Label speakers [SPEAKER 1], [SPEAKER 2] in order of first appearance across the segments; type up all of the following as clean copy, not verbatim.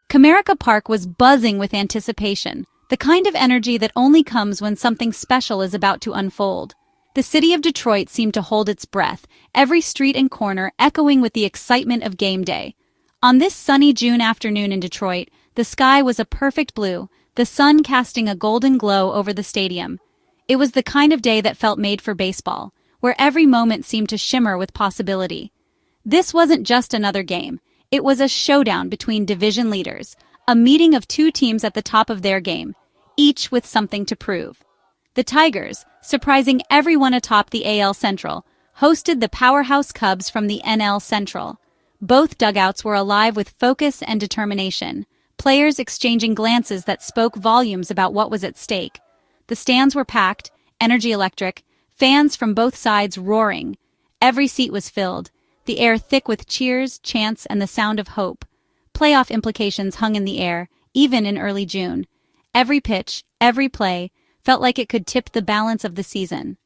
[SPEAKER 1] Comerica Park was buzzing with anticipation, the kind of energy that only comes when something special is about to unfold. The city of Detroit seemed to hold its breath, every street and corner echoing with the excitement of game day. On this sunny June afternoon in Detroit, the sky was a perfect blue, the sun casting a golden glow over the stadium. It was the kind of day that felt made for baseball, where every moment seemed to shimmer with possibility. This wasn't just another game. It was a showdown between division leaders, a meeting of two teams at the top of their game, each with something to prove. The Tigers, surprising everyone atop the AL Central, hosted the powerhouse Cubs from the NL Central. Both dugouts were alive with focus and determination, players exchanging glances that spoke volumes about what was at stake. The stands were packed, energy electric, fans from both sides roaring. Every seat was filled, the air thick with cheers, chants, and the sound of hope. Playoff implications hung in the air, even in early June. Every pitch, every play, felt like it could tip the balance of the season.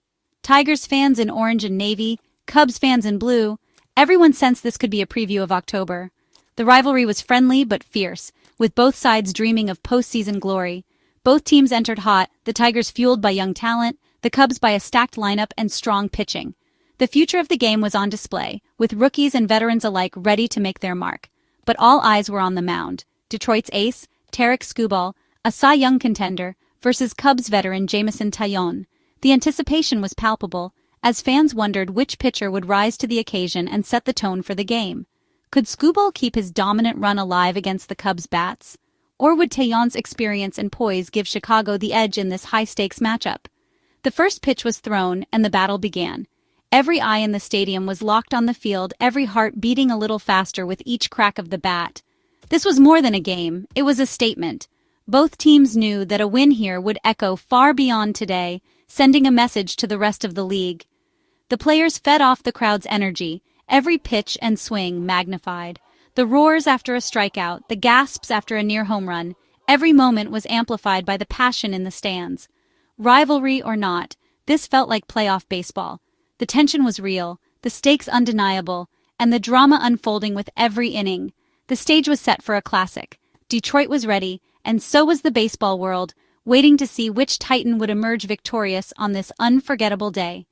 [SPEAKER 1] Tigers fans in orange and navy, Cubs fans in blue, everyone sensed this could be a preview of October. The rivalry was friendly but fierce, with both sides dreaming of postseason glory. Both teams entered hot, the Tigers fueled by young talent, the Cubs by a stacked lineup and strong pitching. The future of the game was on display, with rookies and veterans alike ready to make their mark. But all eyes were on the mound. Detroit's ace, Tarik Skubal, a Cy Young contender, versus Cubs veteran Jameson Taillon. The anticipation was palpable, as fans wondered which pitcher would rise to the occasion and set the tone for the game. Could Skubal keep his dominant run alive against the Cubs' bats? Or would Taillon's experience and poise give Chicago the edge in this high-stakes matchup? The first pitch was thrown, and the battle began. Every eye in the stadium was locked on the field, every heart beating a little faster with each crack of the bat. This was more than a game, it was a statement. Both teams knew that a win here would echo far beyond today, sending a message to the rest of the league. The players fed off the crowd's energy, every pitch and swing magnified. The roars after a strikeout, the gasps after a near home run, every moment was amplified by the passion in the stands. Rivalry or not, this felt like playoff baseball. The tension was real, the stakes undeniable, and the drama unfolding with every inning. The stage was set for a classic. Detroit was ready, and so was the baseball world, waiting to see which Titan would emerge victorious on this unforgettable day.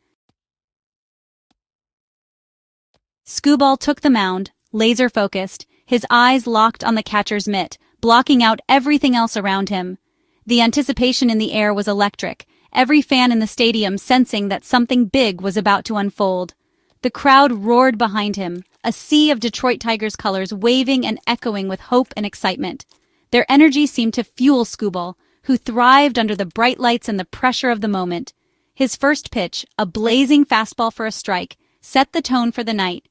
[SPEAKER 1] Skubal took the mound, laser-focused, his eyes locked on the catcher's mitt, blocking out everything else around him. The anticipation in the air was electric, every fan in the stadium sensing that something big was about to unfold. The crowd roared behind him, a sea of Detroit Tigers colors waving and echoing with hope and excitement. Their energy seemed to fuel Skubal, who thrived under the bright lights and the pressure of the moment. His first pitch, a blazing fastball for a strike, set the tone for the night.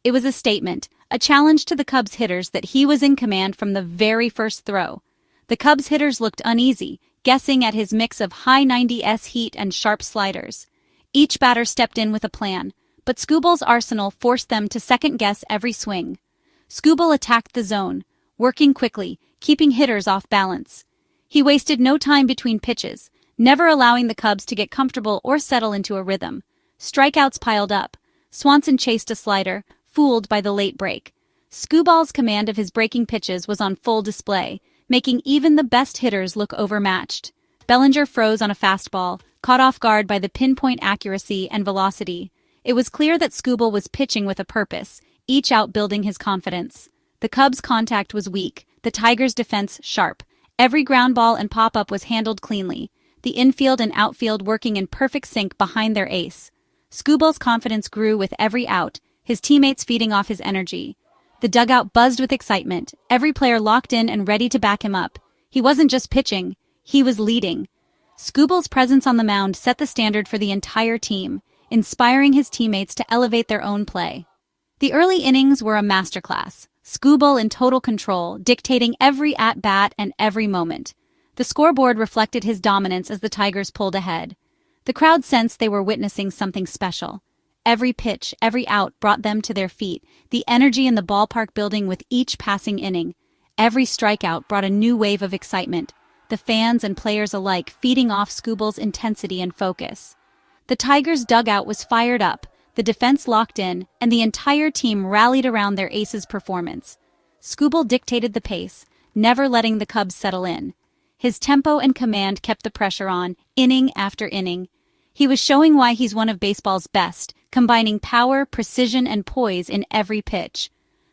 [SPEAKER 1] It was a statement, a challenge to the Cubs hitters that he was in command from the very first throw. The Cubs hitters looked uneasy, guessing at his mix of high 90s heat and sharp sliders. Each batter stepped in with a plan, but Skubal's arsenal forced them to second-guess every swing. Skubal attacked the zone, working quickly, keeping hitters off balance. He wasted no time between pitches, never allowing the Cubs to get comfortable or settle into a rhythm. Strikeouts piled up. Swanson chased a slider, fooled by the late break. Skubal's command of his breaking pitches was on full display, making even the best hitters look overmatched. Bellinger froze on a fastball, caught off guard by the pinpoint accuracy and velocity. It was clear that Skubal was pitching with a purpose, each out building his confidence. The Cubs' contact was weak, the Tigers' defense sharp. Every ground ball and pop-up was handled cleanly, the infield and outfield working in perfect sync behind their ace. Skubal's confidence grew with every out, his teammates feeding off his energy. The dugout buzzed with excitement, every player locked in and ready to back him up. He wasn't just pitching, he was leading. Skubal's presence on the mound set the standard for the entire team, inspiring his teammates to elevate their own play. The early innings were a masterclass, Skubal in total control, dictating every at-bat and every moment. The scoreboard reflected his dominance as the Tigers pulled ahead. The crowd sensed they were witnessing something special. Every pitch, every out brought them to their feet, the energy in the ballpark building with each passing inning. Every strikeout brought a new wave of excitement, the fans and players alike feeding off Skubal's intensity and focus. The Tigers' dugout was fired up, the defense locked in, and the entire team rallied around their ace's performance. Skubal dictated the pace, never letting the Cubs settle in. His tempo and command kept the pressure on, inning after inning. He was showing why he's one of baseball's best, combining power, precision, and poise in every pitch.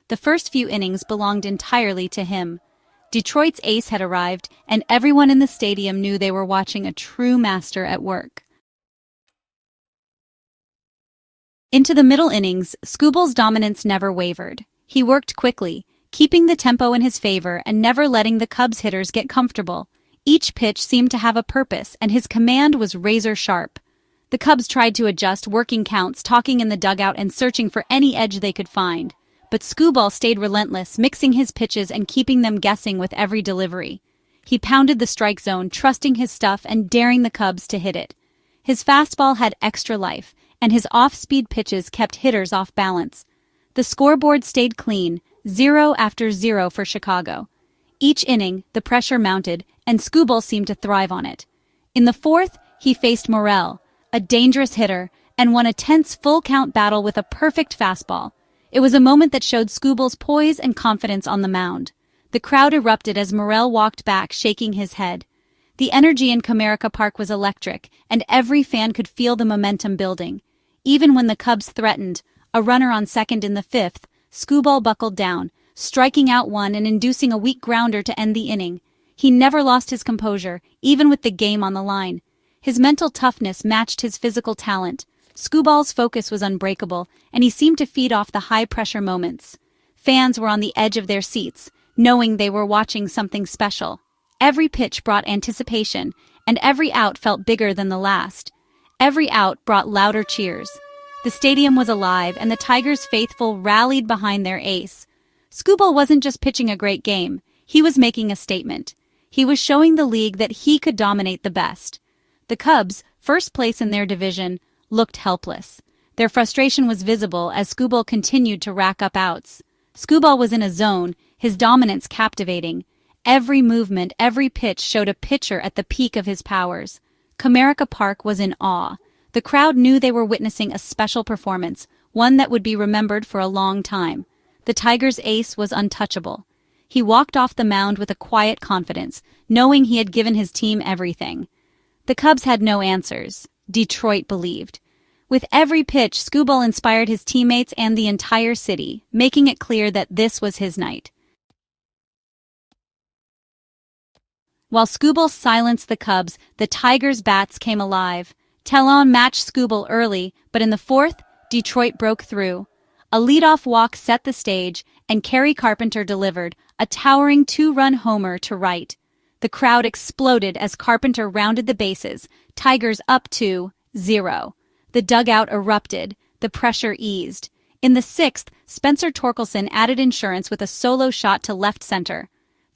[SPEAKER 1] The first few innings belonged entirely to him. Detroit's ace had arrived, and everyone in the stadium knew they were watching a true master at work. Into the middle innings, Skubal's dominance never wavered. He worked quickly, keeping the tempo in his favor and never letting the Cubs hitters get comfortable. Each pitch seemed to have a purpose, and his command was razor-sharp. The Cubs tried to adjust, working counts, talking in the dugout, and searching for any edge they could find. But Skubal stayed relentless, mixing his pitches and keeping them guessing with every delivery. He pounded the strike zone, trusting his stuff and daring the Cubs to hit it. His fastball had extra life, and his off-speed pitches kept hitters off balance. The scoreboard stayed clean, 0 after 0 for Chicago. Each inning, the pressure mounted, and Skubal seemed to thrive on it. In the fourth, he faced Morel, a dangerous hitter, and won a tense full-count battle with a perfect fastball. It was a moment that showed Skubal's poise and confidence on the mound. The crowd erupted as Morel walked back, shaking his head. The energy in Comerica Park was electric, and every fan could feel the momentum building. Even when the Cubs threatened a runner on second in the fifth, Skubal buckled down, striking out one and inducing a weak grounder to end the inning. He never lost his composure, even with the game on the line. His mental toughness matched his physical talent. Skubal's focus was unbreakable, and he seemed to feed off the high-pressure moments. Fans were on the edge of their seats, knowing they were watching something special. Every pitch brought anticipation, and every out felt bigger than the last. Every out brought louder cheers. The stadium was alive, and the Tigers' faithful rallied behind their ace. Skubal wasn't just pitching a great game, he was making a statement. He was showing the league that he could dominate the best. The Cubs, first place in their division, looked helpless. Their frustration was visible as Skubal continued to rack up outs. Skubal was in a zone, his dominance captivating. Every movement, every pitch showed a pitcher at the peak of his powers. Comerica Park was in awe. The crowd knew they were witnessing a special performance, one that would be remembered for a long time. The Tigers' ace was untouchable. He walked off the mound with a quiet confidence, knowing he had given his team everything. The Cubs had no answers. Detroit believed. With every pitch, Skubal inspired his teammates and the entire city, making it clear that this was his night. While Skubal silenced the Cubs, the Tigers' bats came alive. Talon matched Skubal early, but in the fourth, Detroit broke through. A leadoff walk set the stage, and Kerry Carpenter delivered, a towering 2-run homer to right. The crowd exploded as Carpenter rounded the bases, Tigers up 2-0. The dugout erupted, the pressure eased. In the sixth, Spencer Torkelson added insurance with a solo shot to left center.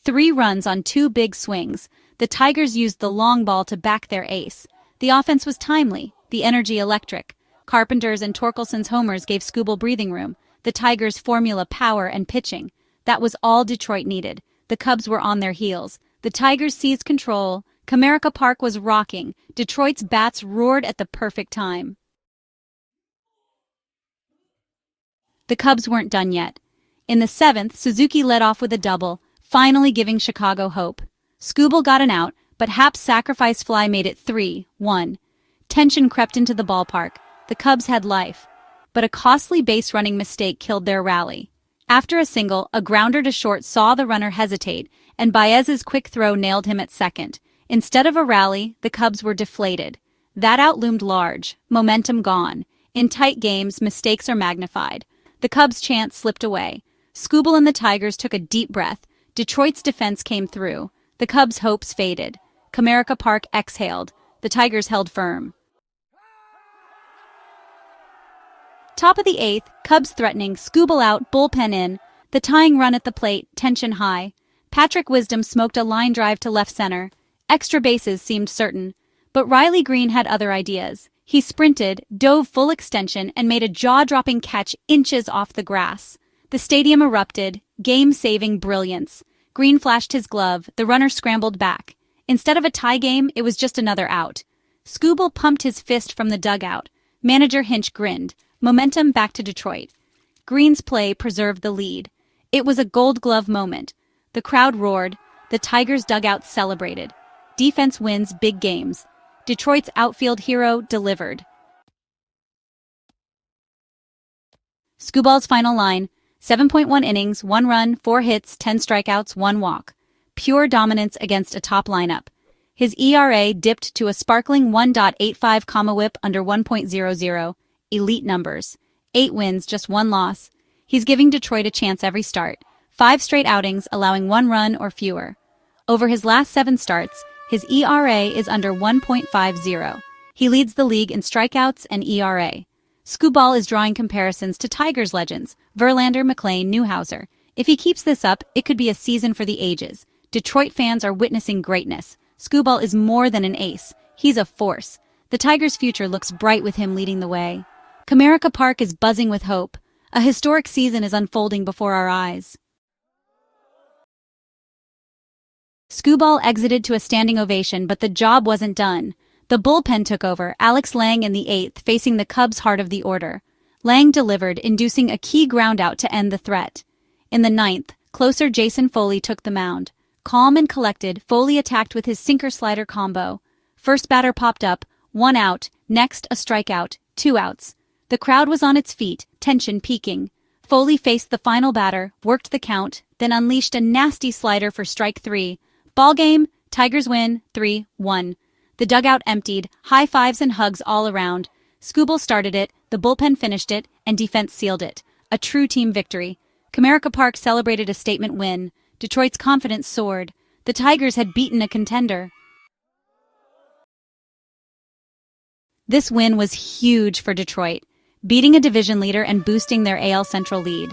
[SPEAKER 1] 3 runs on 2 big swings. The Tigers used the long ball to back their ace. The offense was timely, the energy electric. Carpenter's and Torkelson's homers gave Skubal breathing room. The Tigers' formula power and pitching. That was all Detroit needed. The Cubs were on their heels. The Tigers seized control. Comerica Park was rocking. Detroit's bats roared at the perfect time. The Cubs weren't done yet. In the seventh, Suzuki led off with a double, finally giving Chicago hope. Skubal got an out, but Happ's sacrifice fly made it 3-1. Tension crept into the ballpark. The Cubs had life, but a costly base-running mistake killed their rally. After a single, a grounder to short saw the runner hesitate, and Baez's quick throw nailed him at second. Instead of a rally, the Cubs were deflated. That out loomed large, momentum gone. In tight games, mistakes are magnified. The Cubs' chance slipped away. Skubal and the Tigers took a deep breath. Detroit's defense came through. The Cubs' hopes faded. Comerica Park exhaled. The Tigers held firm. Top of the eighth, Cubs threatening, Skubal out, bullpen in. The tying run at the plate, tension high. Patrick Wisdom smoked a line drive to left center. Extra bases seemed certain. But Riley Green had other ideas. He sprinted, dove full extension, and made a jaw-dropping catch inches off the grass. The stadium erupted, game-saving brilliance. Green flashed his glove, the runner scrambled back. Instead of a tie game, it was just another out. Skubal pumped his fist from the dugout. Manager Hinch grinned. Momentum back to Detroit. Green's play preserved the lead. It was a gold glove moment. The crowd roared. The Tigers' dugout celebrated. Defense wins big games. Detroit's outfield hero delivered. Skubal's final line, 7.1 innings, 1 run, 4 hits, 10 strikeouts, 1 walk. Pure dominance against a top lineup. His ERA dipped to a sparkling 1.85, whip under 1.00. Elite numbers. 8 wins, just 1 loss. He's giving Detroit a chance every start. 5 straight outings, allowing 1 run or fewer. Over his last 7 starts, his ERA is under 1.50. He leads the league in strikeouts and ERA. Skubal is drawing comparisons to Tigers legends, Verlander, McClain, Newhouser. If he keeps this up, it could be a season for the ages. Detroit fans are witnessing greatness. Skubal is more than an ace. He's a force. The Tigers' future looks bright with him leading the way. Comerica Park is buzzing with hope. A historic season is unfolding before our eyes. Skubal exited to a standing ovation, but the job wasn't done. The bullpen took over, Alex Lang in the 8th, facing the Cubs' heart of the order. Lang delivered, inducing a key groundout to end the threat. In the 9th, closer Jason Foley took the mound. Calm and collected, Foley attacked with his sinker-slider combo. First batter popped up, 1 out, next a strikeout, 2 outs. The crowd was on its feet, tension peaking. Foley faced the final batter, worked the count, then unleashed a nasty slider for strike 3. Ball game, Tigers win, 3-1. The dugout emptied, high fives and hugs all around. Skubal started it, the bullpen finished it, and defense sealed it. A true team victory. Comerica Park celebrated a statement win. Detroit's confidence soared. The Tigers had beaten a contender. This win was huge for Detroit, beating a division leader and boosting their AL Central lead.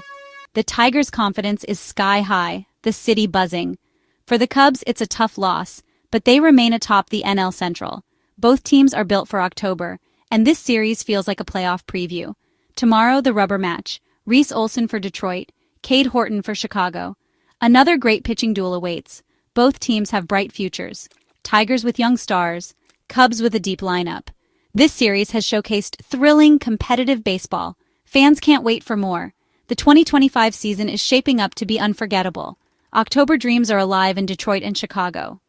[SPEAKER 1] The Tigers' confidence is sky high, the city buzzing. For the Cubs, it's a tough loss, but they remain atop the NL Central. Both teams are built for October, and this series feels like a playoff preview. Tomorrow, the rubber match. Reese Olson for Detroit, Cade Horton for Chicago. Another great pitching duel awaits. Both teams have bright futures. Tigers with young stars, Cubs with a deep lineup. This series has showcased thrilling, competitive baseball. Fans can't wait for more. The 2025 season is shaping up to be unforgettable. October dreams are alive in Detroit and Chicago.